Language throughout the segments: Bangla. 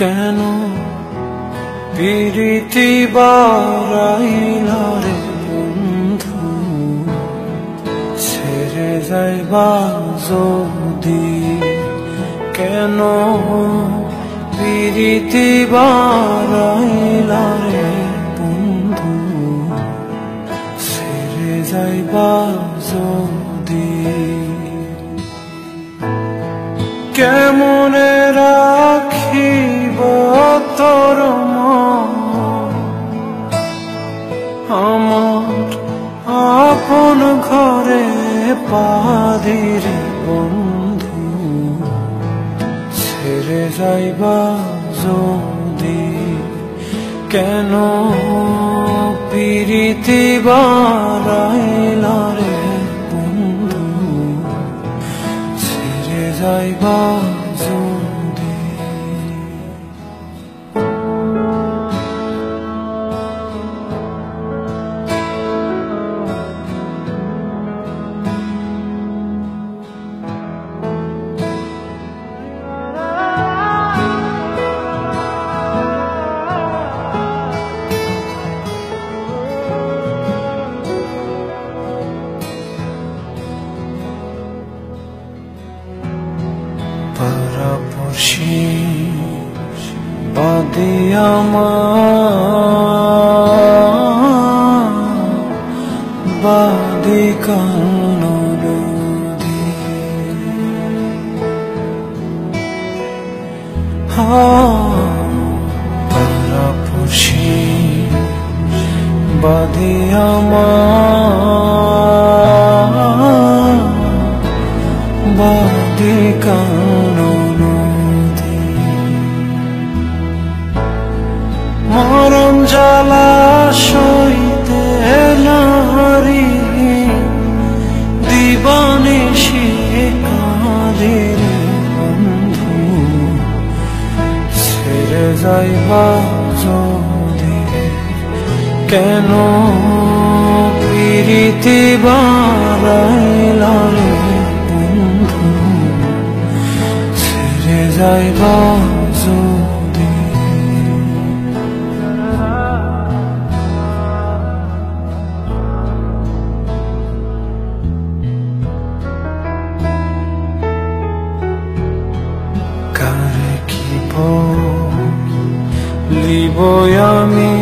কেন প্রীতি বাড়াইলা রে বন্ধু, ছেড়ে যাইবা যদি। কেন প্রীতি বাড়াইলা রে বন্ধু, ছেড়ে যাইবা যদি। কেমনে রাখিব তোর মন, আমার আপন ঘরে পাদির বন্ধু, ছেড়ে যাইবা যদি। কেন প্রীতি বাড়াইলা রে বন্ধু, ছেড়ে যাইবা যদি। পাড়াপড়শি বাদে আমার, বাদে কান্ন নদী। পাড়াপড়শি বাদে আমার, বাদে কান্ন নদী। মরম জ্বালা সইতে নারী, দিবানিশি কাঁদে রে বন্ধু, ছেড়ে যাইবা যদি। কেন প্রীতি বাড়াইলা রে বন্ধু, ছেড়ে যাইবা যদি। কারে কি বলিব আমি,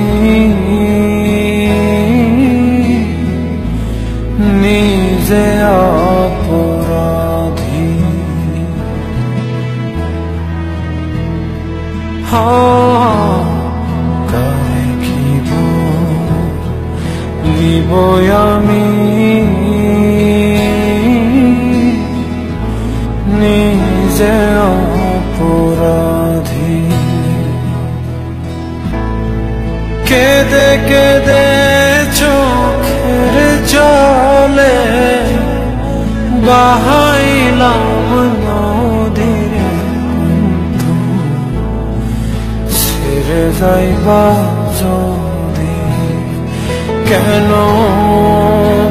নিজে অপরাধী। কারে কি বলিব আমি, নিজে অপরাধী। কেঁদে কেঁদে চোখের জলে বাহাইলাম নদীর বন্ধু, ছেড়ে যাইবা যদি। কেন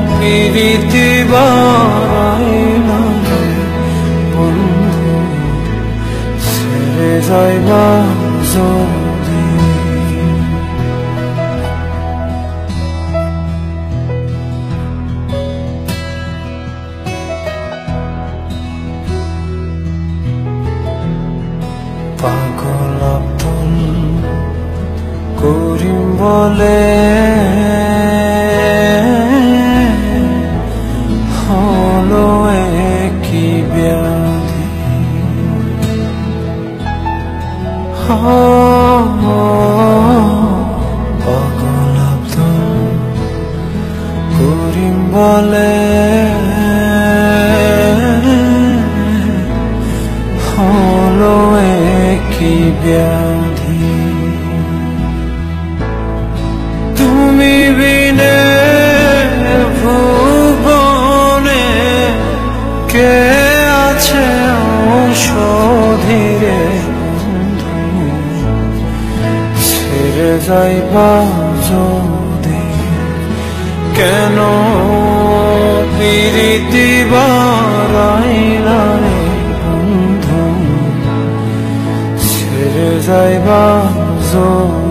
প্রীতি বাড়াইলা রে বন্ধু, ছেড়ে যাইবা যদি। পাগল আপন করিম বলে হলো একই ব্যাধি। পাগল আপন করিম বলে হলো একই ব্যাধি। তুমি বিনে ভুবনে কে আছে ঔষধি রে বন্ধু, ছেড়ে যাইবা যদি। কেন প্রীতি বাড়াইলা রে বন্ধু, ছেড়ে যাইবা যদি